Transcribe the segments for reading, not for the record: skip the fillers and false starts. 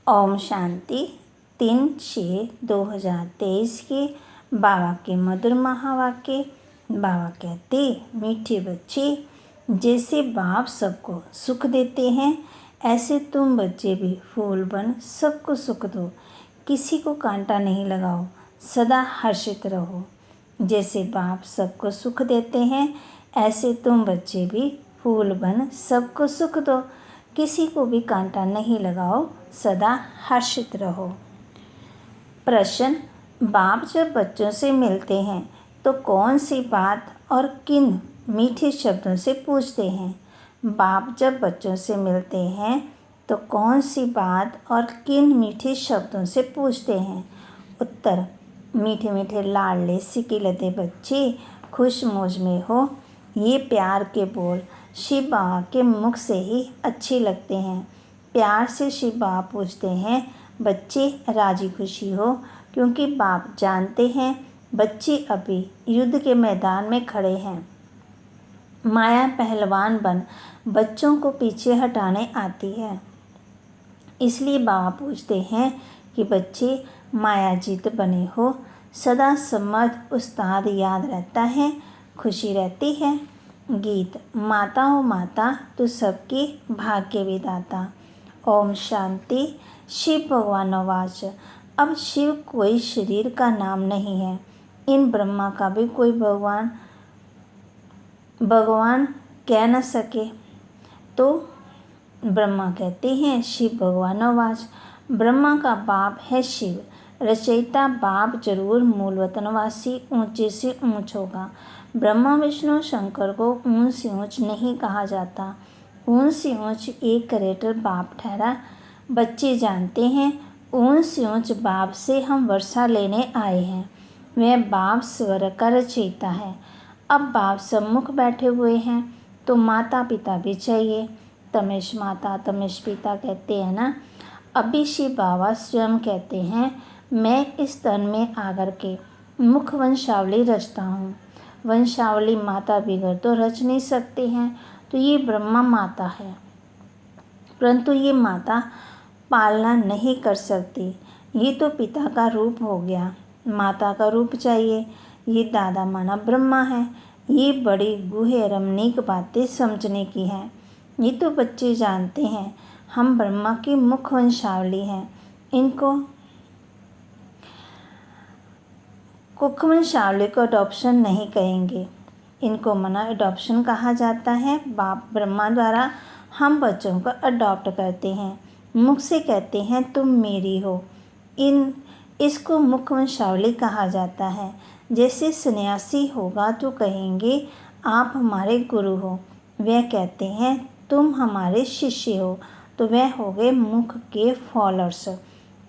ओम शांति 3/6/2023 के बाबा के मधुर महावाक्य। बाबा कहते, मीठे बच्चे, जैसे बाप सबको सुख देते हैं ऐसे तुम बच्चे भी फूल बन सबको सुख दो। किसी को कांटा नहीं लगाओ, सदा हर्षित रहो। जैसे बाप सबको सुख देते हैं ऐसे तुम बच्चे भी फूल बन सबको सुख दो। किसी को भी कांटा नहीं लगाओ, सदा हर्षित रहो। प्रश्न, बाप जब बच्चों से मिलते हैं तो कौन सी बात और किन मीठे शब्दों से पूछते हैं? बाप जब बच्चों से मिलते हैं तो कौन सी बात और किन मीठे शब्दों से पूछते हैं? उत्तर, मीठे मीठे लाडले सिकिलते बच्चे, खुश मौज में हो। ये प्यार के बोल शिव बाबा के मुख से ही अच्छे लगते हैं। प्यार से शिव बाबा पूछते हैं, बच्चे राजी खुशी हो, क्योंकि बाप जानते हैं बच्चे अभी युद्ध के मैदान में खड़े हैं। माया पहलवान बन बच्चों को पीछे हटाने आती है। इसलिए बाबा पूछते हैं कि बच्चे मायाजीत बने हो। सदा समर्थ उस्ताद याद रहता है, खुशी रहती है। गीत, माता हो माता तू सबकी भाग्य विदाता। ओम शांति। शिव भगवान आवाज, अब शिव कोई शरीर का नाम नहीं है। इन ब्रह्मा का भी कोई भगवान कह न सके। तो ब्रह्मा कहते हैं, शिव भगवान आवाज, ब्रह्मा का बाप है शिव। रचयिता बाप जरूर मूल वतनवासी ऊंचे से ऊंच होगा। ब्रह्मा विष्णु शंकर को ऊंच से ऊंच नहीं कहा जाता। ऊंच से ऊंच एक क्रिएटर बाप ठहरा। बच्चे जानते हैं ऊंच से ऊंच बाप से हम वर्षा लेने आए हैं। वह बाप स्वर्ग का रचयिता है। अब बाप सम्मुख बैठे हुए हैं तो माता पिता भी चाहिए। तमेश माता तमेश पिता कहते हैं ना। अभी शिव बाबा स्वयं कहते हैं, मैं इस तन में आकर के मुख वंशावली रचता हूँ। वंशावली माता बिगड़ तो रच नहीं सकते हैं, तो ये ब्रह्मा माता है, परंतु ये माता पालना नहीं कर सकती। ये तो पिता का रूप हो गया, माता का रूप चाहिए। ये दादा माना ब्रह्मा है। ये बड़ी गूढ़ रमणीक बातें समझने की हैं। ये तो बच्चे जानते हैं हम ब्रह्मा की मुख वंशावली हैं। इनको कुख वंशावली को अडॉप्शन नहीं कहेंगे, इनको मना अडॉप्शन कहा जाता है। बाप ब्रह्मा द्वारा हम बच्चों को अडॉप्ट करते हैं, मुख से कहते हैं तुम मेरी हो। इसको मुख वंशावली कहा जाता है। जैसे सन्यासी होगा तो कहेंगे आप हमारे गुरु हो। वह कहते हैं तुम हमारे शिष्य हो, तो वह हो गए मुख के फॉलोअर्स,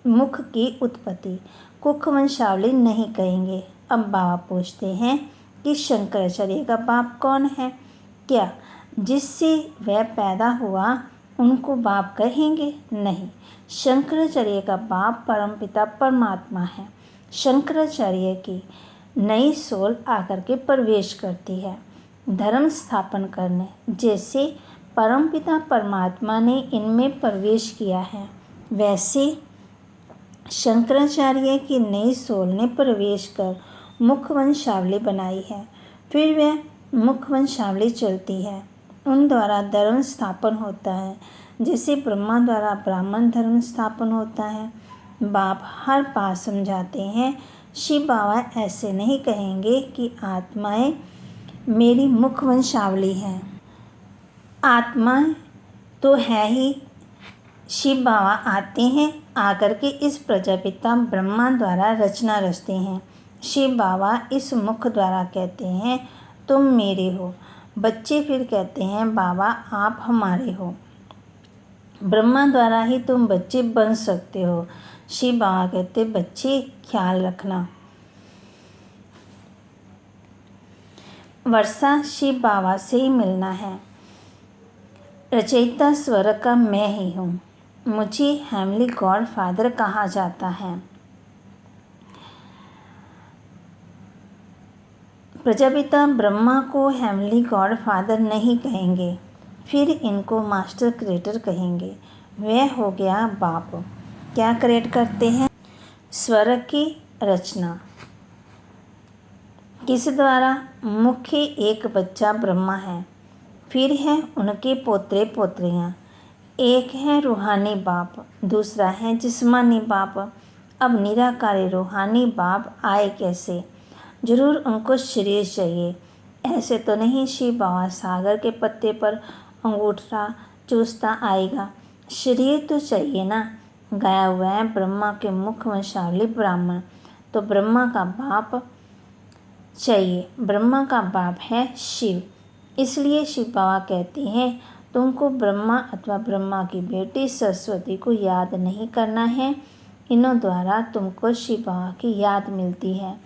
मुख की उत्पत्ति। कुख वंशावली नहीं कहेंगे। अब बाबा पूछते हैं कि शंकराचार्य का बाप कौन है? क्या जिससे वह पैदा हुआ उनको बाप कहेंगे? नहीं, शंकराचार्य का बाप परमपिता परमात्मा है। शंकराचार्य की नई सोल आकर के प्रवेश करती है धर्म स्थापन करने, जैसे परमपिता परमात्मा ने इनमें प्रवेश किया है, वैसे शंकराचार्य की नई सोल ने प्रवेश कर मुख वंशावली बनाई है। फिर वह मुख वंशावली चलती है, उन द्वारा धर्म स्थापन होता है, जैसे ब्रह्मा द्वारा ब्राह्मण धर्म स्थापन होता है। बाप हर बात समझाते हैं। शिव बाबा ऐसे नहीं कहेंगे कि आत्माएं मेरी मुख वंशावली हैं। आत्मा तो है ही। शिव बाबा आते हैं, आकर के इस प्रजापिता ब्रह्मा द्वारा रचना रचते हैं। शिव बाबा इस मुख द्वारा कहते हैं तुम मेरे हो। बच्चे फिर कहते हैं बाबा आप हमारे हो। ब्रह्मा द्वारा ही तुम बच्चे बन सकते हो। शिव बाबा कहते बच्चे ख्याल रखना। वर्षा शिव बाबा से ही मिलना है। रचयिता स्वर्ग का मैं ही हूँ। मुझे हेमली गॉड फादर कहा जाता है। प्रजापिता ब्रह्मा को हेमली गॉड फादर नहीं कहेंगे, फिर इनको मास्टर क्रिएटर कहेंगे। वह हो गया बाप। क्या क्रिएट करते हैं? स्वर्ग की रचना। किस द्वारा? मुख्य एक बच्चा ब्रह्मा है, फिर है उनके पोते पोत्रियाँ। एक है रूहानी बाप, दूसरा है जिस्मानी बाप। अब निराकारी रूहानी बाप आए कैसे? जरूर उनको शरीर चाहिए। ऐसे तो नहीं शिव बाबा सागर के पत्ते पर अंगूठा चूसता आएगा। शरीर तो चाहिए ना। गाया हुआ है ब्रह्मा के मुख वंशावली ब्राह्मण, तो ब्रह्मा का बाप चाहिए। ब्रह्मा का बाप है शिव, इसलिए शिव बाबा कहते हैं तुमको ब्रह्मा अथवा ब्रह्मा की बेटी सरस्वती को याद नहीं करना है। इन्हों द्वारा तुमको शिव बाबा की याद मिलती है।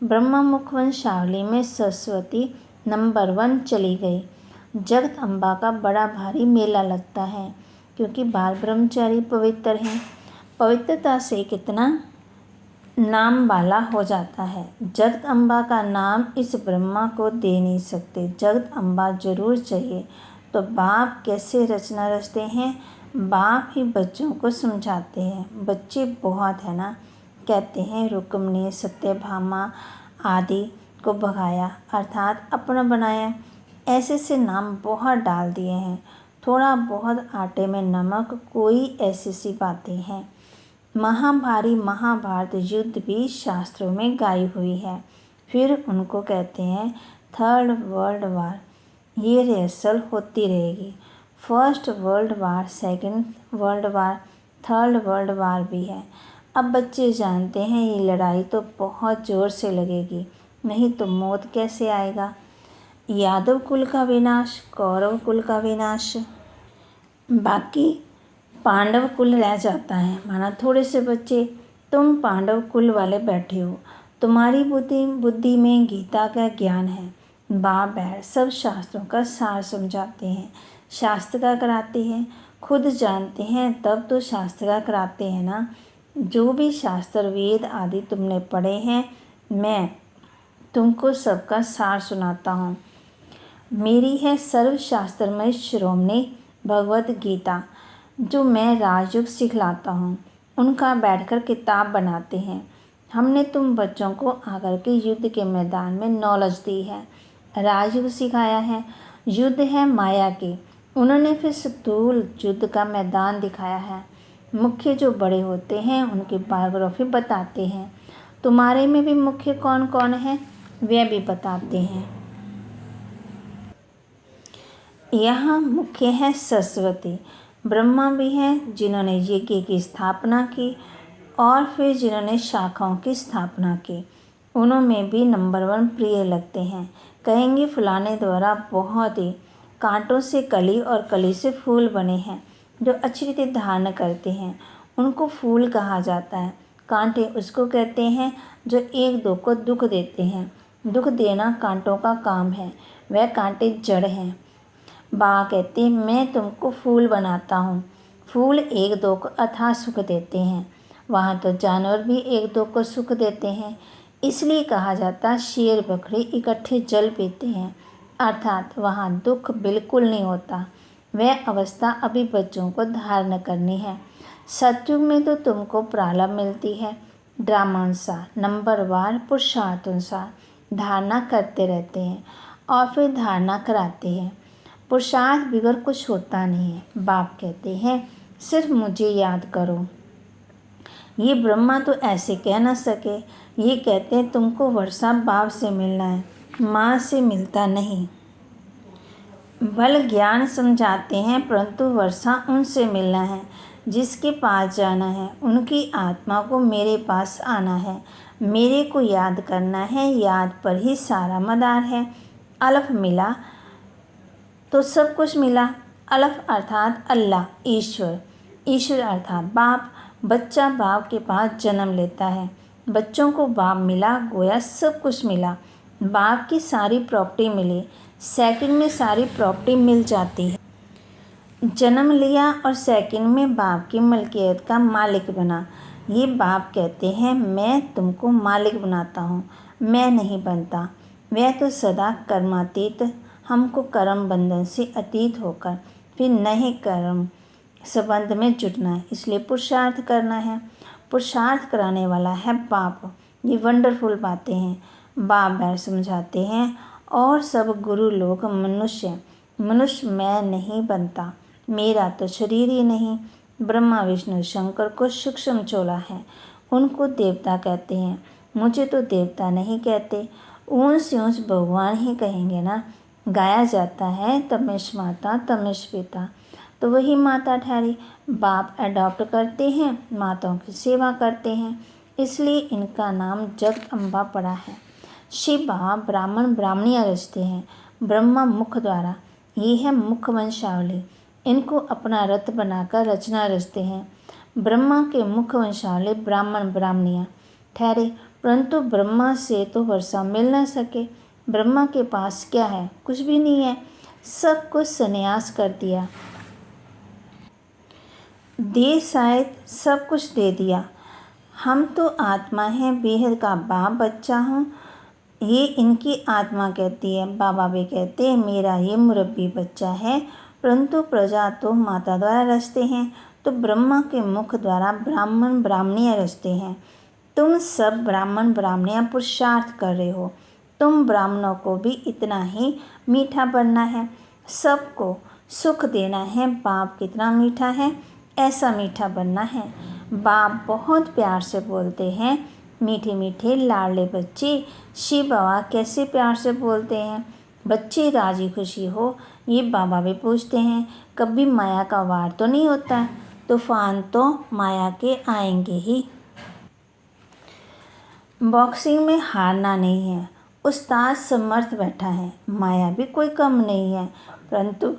ब्रह्मा मुख वंशावली में सरस्वती नंबर 1 चली गई। जगत अम्बा का बड़ा भारी मेला लगता है, क्योंकि बाल ब्रह्मचारी पवित्र हैं। पवित्रता से कितना नाम वाला हो जाता है। जगत अम्बा का नाम इस ब्रह्मा को दे नहीं सकते। जगत अम्बा जरूर चाहिए। तो बाप कैसे रचना रचते हैं? बाप ही बच्चों को समझाते हैं। बच्चे बहुत है ना। कहते हैं रुक्मिणी सत्यभामा आदि को भगाया, अर्थात अपना बनाया। ऐसे से नाम बहुत डाल दिए हैं। थोड़ा बहुत आटे में नमक, कोई ऐसी सी बातें हैं। महाभारी महाभारत युद्ध भी शास्त्रों में गाई हुई है। फिर उनको कहते हैं 3rd वर्ल्ड वार। ये रिहर्सल होती रहेगी। 1st world war, 2nd world war, 3rd world war भी है। अब बच्चे जानते हैं ये लड़ाई तो बहुत ज़ोर से लगेगी, नहीं तो मौत कैसे आएगा। यादव कुल का विनाश, कौरव कुल का विनाश, बाकी पांडव कुल रह जाता है। माना थोड़े से बच्चे, तुम पांडव कुल वाले बैठे हो, तुम्हारी बुद्धि में गीता का ज्ञान है। बाप बैठ सब शास्त्रों का सार समझाते हैं, शास्त्र का कराते हैं। खुद जानते हैं तब तो शास्त्र का कराते हैं ना। जो भी शास्त्र वेद आदि तुमने पढ़े हैं, मैं तुमको सबका सार सुनाता हूँ। मेरी है सर्वशास्त्रमय शिरोमणि भगवत गीता, जो मैं राजयोग सिखलाता हूँ। उनका बैठकर किताब बनाते हैं। हमने तुम बच्चों को आकर के युद्ध के मैदान में नॉलेज दी है, राजयोग सिखाया है। युद्ध है माया के, उन्होंने फिर स्थूल युद्ध का मैदान दिखाया है। मुख्य जो बड़े होते हैं उनकी बायोग्राफी बताते हैं। तुम्हारे में भी मुख्य कौन कौन है वह भी बताते हैं। यहाँ मुख्य है सरस्वती। ब्रह्मा भी हैं जिन्होंने यज्ञ की स्थापना की, और फिर जिन्होंने शाखाओं की स्थापना की। उनमें भी नंबर 1 प्रिय लगते हैं। कहेंगे फलाने द्वारा बहुत ही कांटों से कली और कली से फूल बने हैं। जो अच्छी रीति धारण करते हैं उनको फूल कहा जाता है। कांटे उसको कहते हैं जो एक दो को दुख देते हैं। दुख देना कांटों का काम है, वह कांटे जड़ हैं। बा कहते हैं मैं तुमको फूल बनाता हूँ। फूल एक दो को अथाह सुख देते हैं। वहाँ तो जानवर भी एक दो को सुख देते हैं, इसलिए कहा जाता शेर बकरी इकट्ठे जल पीते हैं, अर्थात वहाँ दुख बिल्कुल नहीं होता। वह अवस्था अभी बच्चों को धारण करनी है। सतयुग में तो तुमको प्रारब्ध मिलती है, ड्रामानुसार नंबरवार पुरुषार्थानुसार धारणा करते रहते हैं और फिर धारणा कराते हैं। पुरुषार्थ बिगड़ कुछ होता नहीं है। बाप कहते हैं सिर्फ मुझे याद करो। ये ब्रह्मा तो ऐसे कह ना सके। ये कहते हैं तुमको वर्षा बाप से मिलना है, माँ से मिलता नहीं। बल ज्ञान समझाते हैं, परंतु वर्षा उनसे मिलना है जिसके पास जाना है। उनकी आत्मा को मेरे पास आना है, मेरे को याद करना है। याद पर ही सारा मदार है। अलफ मिला तो सब कुछ मिला। अलफ अर्थात अल्लाह, ईश्वर। ईश्वर अर्थात बाप। बच्चा बाप के पास जन्म लेता है। बच्चों को बाप मिला, गोया सब कुछ मिला। बाप की सारी प्रॉपर्टी मिली, सेकंड में सारी प्रॉपर्टी मिल जाती है। जन्म लिया और सेकंड में बाप की मलकियत का मालिक बना। ये बाप कहते हैं मैं तुमको मालिक बनाता हूँ, मैं नहीं बनता। वह तो सदा कर्मातीत, हमको कर्म बंधन से अतीत होकर फिर नए कर्म संबंध में जुटना है, इसलिए पुरुषार्थ करना है। पुरुषार्थ कराने वाला है बाप। ये वंडरफुल बातें हैं। बाप बैठ समझाते हैं और सब गुरु लोग मनुष्य मैं नहीं बनता, मेरा तो शरीर ही नहीं। ब्रह्मा विष्णु शंकर को सूक्ष्म चोला है, उनको देवता कहते हैं, मुझे तो देवता नहीं कहते, ऊंच से ऊंच भगवान ही कहेंगे ना। गाया जाता है तमेश माता तमेश पिता, तो वही माता ठहरी। बाप अडॉप्ट करते हैं, माताओं की सेवा करते हैं, इसलिए इनका नाम जगदम्बा पड़ा है। शिवा ब्राह्मण ब्राह्मणियाँ रचते हैं ब्रह्मा मुख द्वारा, ये है मुख वंशावली। इनको अपना रथ बनाकर रचना रचते हैं। ब्रह्मा के मुख वंशावली ब्राह्मण ब्राह्मणियाँ ठहरे, परंतु ब्रह्मा से तो वर्षा मिल न सके। ब्रह्मा के पास क्या है? कुछ भी नहीं है, सब कुछ संन्यास कर दिया, दे शायद सब कुछ दे दिया। हम तो आत्मा हैं, बेहद का बाप बच्चा हूँ, ये इनकी आत्मा कहती है। बाबा भी कहते हैं मेरा ये मुरब्बी बच्चा है, परंतु प्रजा तो माता द्वारा रचते हैं, तो ब्रह्मा के मुख द्वारा ब्राह्मण ब्राह्मणियाँ रचते हैं। तुम सब ब्राह्मण ब्राह्मणियाँ पुरुषार्थ कर रहे हो, तुम ब्राह्मणों को भी इतना ही मीठा बनना है, सबको सुख देना है। बाप कितना मीठा है, ऐसा मीठा बनना है। बाप बहुत प्यार से बोलते हैं, मीठे मीठे लाडले बच्चे। शिव बाबा कैसे प्यार से बोलते हैं, बच्चे राजी खुशी हो, ये बाबा भी पूछते हैं। कभी माया का वार तो नहीं होता, तूफान तो माया के आएंगे ही। बॉक्सिंग में हारना नहीं है, उस्ताद समर्थ बैठा है, माया भी कोई कम नहीं है, परंतु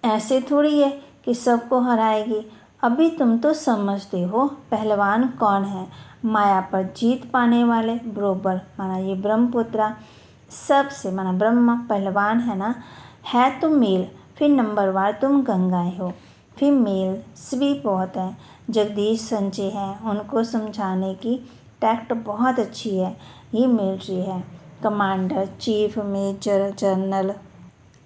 ऐसे थोड़ी है कि सबको हराएगी। अभी तुम तो समझते हो पहलवान कौन है, माया पर जीत पाने वाले बरोबर, माना ये ब्रह्मपुत्रा सबसे, माना ब्रह्मा पहलवान है ना, है तो मेल, फिर नंबरवार तुम गंगाएं हो, फिर मेल भी बहुत है। जगदीश संजय हैं, उनको समझाने की टैक्ट बहुत अच्छी है। ये मिलिट्री है, कमांडर चीफ मेजर जनरल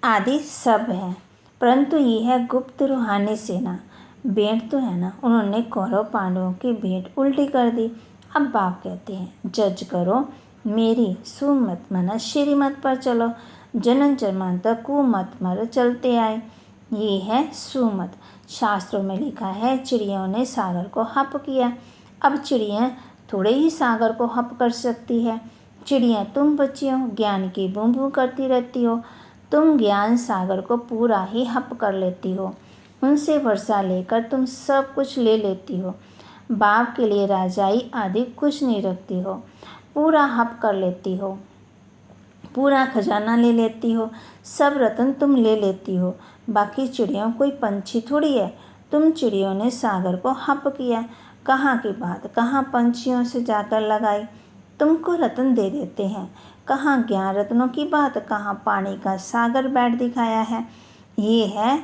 आदि सब हैं, परंतु ये है गुप्त रूहानी सेना। भेंट तो है ना, उन्होंने कौरव पांडवों की भेंट उल्टी कर दी। अब बाप कहते हैं जज करो मेरी सुमत, माना श्रीमत पर चलो, जनन जन्मांतर कुमत मर चलते आए, ये है सुमत। शास्त्रों में लिखा है चिड़ियों ने सागर को हप किया, अब चिड़ियाँ थोड़े ही सागर को हप कर सकती है। चिड़ियाँ तुम बच्ची हो, ज्ञान की बूं बूं करती रहती हो, तुम ज्ञान सागर को पूरा ही हप कर लेती हो, उनसे वर्षा लेकर तुम सब कुछ ले लेती हो। बाप के लिए राजाई आदि कुछ नहीं रखती हो, पूरा हप कर लेती हो, पूरा खजाना ले लेती हो, सब रत्न तुम ले लेती हो। बाकी चिड़ियों कोई पंछी थोड़ी है, तुम चिड़ियों ने सागर को हप किया, कहाँ की बात कहाँ पंछियों से जाकर लगाई, तुमको रत्न दे देते हैं, कहाँ ज्ञान रत्नों की बात, कहाँ पानी का सागर बैठ दिखाया है। ये है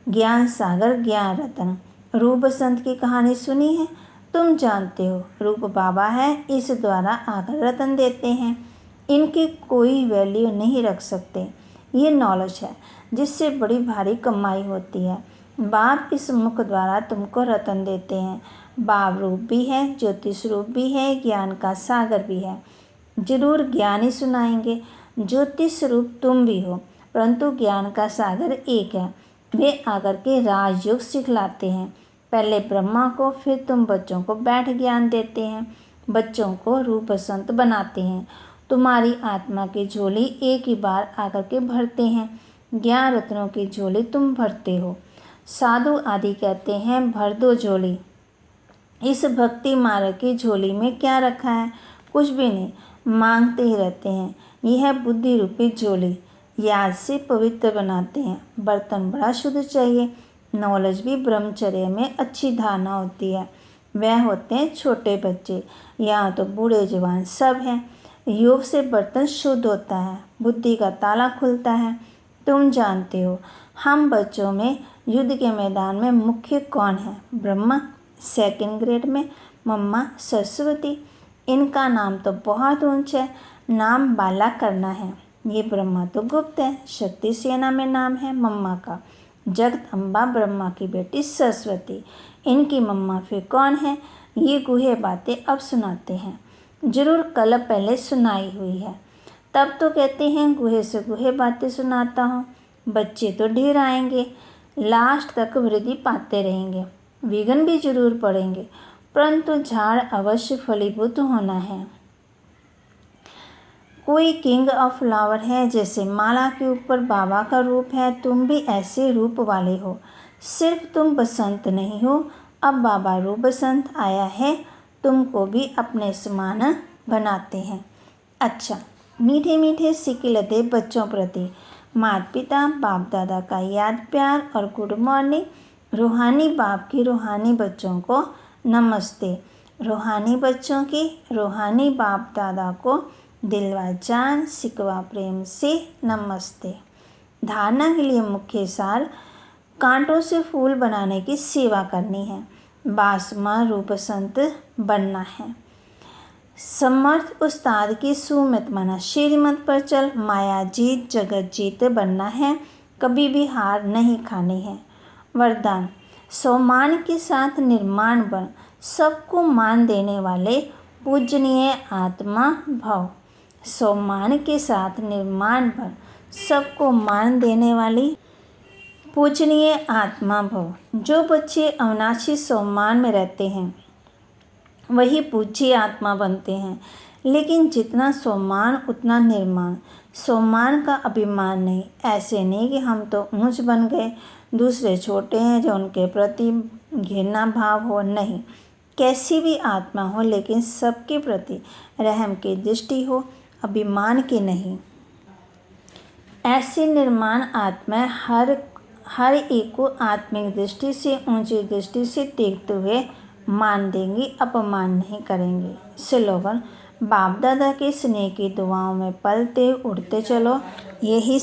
ज्ञान सागर ज्ञान रत्न। रूप बसंत की कहानी सुनी है, तुम जानते हो, रूप बाबा है, इस द्वारा आकर रत्न देते हैं, इनकी कोई वैल्यू नहीं रख सकते। ये नॉलेज है जिससे बड़ी भारी कमाई होती है। बाप इस मुख द्वारा तुमको रत्न देते हैं। बाप रूप भी है, ज्योतिष रूप भी है, ज्ञान का सागर भी है। जरूर ज्ञान ही सुनाएंगे, ज्योतिष रूप तुम भी हो, परंतु ज्ञान का सागर एक है। वे आकर के राजयोग सिखलाते हैं, पहले ब्रह्मा को, फिर तुम बच्चों को बैठ ज्ञान देते हैं, बच्चों को रूप बसंत बनाते हैं। तुम्हारी आत्मा की झोली एक ही बार आकर के भरते हैं, ज्ञान रत्नों की झोली तुम भरते हो। साधु आदि कहते हैं भर दो झोली, इस भक्ति मार्ग की झोली में क्या रखा है, कुछ भी नहीं, मांगते ही रहते हैं। यह है बुद्धि रूपी झोली, याद से पवित्र बनाते हैं। बर्तन बड़ा शुद्ध चाहिए, नॉलेज भी ब्रह्मचर्य में अच्छी धारणा होती है, वह होते हैं छोटे बच्चे, यहाँ तो बूढ़े जवान सब हैं। योग से बर्तन शुद्ध होता है, बुद्धि का ताला खुलता है। तुम जानते हो हम बच्चों में युद्ध के मैदान में मुख्य कौन है, ब्रह्मा, सेकंड ग्रेड में मम्मा सरस्वती। इनका नाम तो बहुत ऊंचा है, नाम बाला करना है। ये ब्रह्मा तो गुप्त है, शक्ति सेना में नाम है मम्मा का, जगदम्बा ब्रह्मा की बेटी सरस्वती, इनकी मम्मा फिर कौन है? ये गुहे बातें अब सुनाते हैं। जरूर कल पहले सुनाई हुई है। तब तो कहते हैं गुहे से गुहे बातें सुनाता हूँ। बच्चे तो ढेर आएंगे, लास्ट तक वृद्धि पाते रहेंगे, विघ्न भी जरूर पड़ेंगे, परंतु झाड़ अवश्य फलीभूत होना है। कोई किंग ऑफ फ्लावर है, जैसे माला के ऊपर बाबा का रूप है, तुम भी ऐसे रूप वाले हो। सिर्फ तुम बसंत नहीं हो, अब बाबा रूप बसंत आया है, तुमको भी अपने समान बनाते हैं। अच्छा, मीठे मीठे सिक्के लदे बच्चों प्रति माता पिता बाप दादा का याद प्यार और गुड मॉर्निंग। रूहानी बाप की रूहानी बच्चों को नमस्ते। रूहानी बच्चों की रूहानी बाप दादा को दिलवा जान सिकवा प्रेम से नमस्ते। धारणा के लिए मुख्य सार कांटों से फूल बनाने की सेवा करनी है, बासमा रूप संत बनना है। समर्थ उस्ताद की सुमत माना श्रीमत पर चल, माया जीत जगत जीत बनना है, कभी भी हार नहीं खानी है। वरदान सम्मान के साथ निर्माण बन, सबको मान देने वाले पूजनीय आत्मा भव। सम्मान के साथ निर्माण बन, सबको मान देने वाली पूजनीय आत्मा भव। जो बच्चे अविनाशी सम्मान में रहते हैं वही पूज्य आत्मा बनते हैं, लेकिन जितना सम्मान उतना निर्माण। सम्मान का अभिमान नहीं, ऐसे नहीं कि हम तो ऊंच बन गए, दूसरे छोटे हैं जो उनके प्रति घृणा भाव हो, नहीं। कैसी भी आत्मा हो, लेकिन सबके प्रति रहम की दृष्टि हो, अभिमान की नहीं। ऐसी निर्माण आत्माएं हर एक को आत्मिक दृष्टि से ऊंची दृष्टि से देखते हुए मान देंगी, अपमान नहीं करेंगे। स्लोगन बाप दादा के स्नेह की दुआओं में पलते उड़ते चलो, यही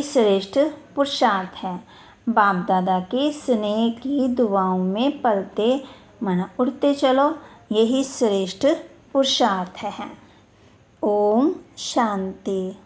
श्रेष्ठ पुरुषार्थ है। बाप दादा के स्नेह की दुआओं में पलते माना उड़ते चलो, यही श्रेष्ठ पुरुषार्थ है। ओम शांति।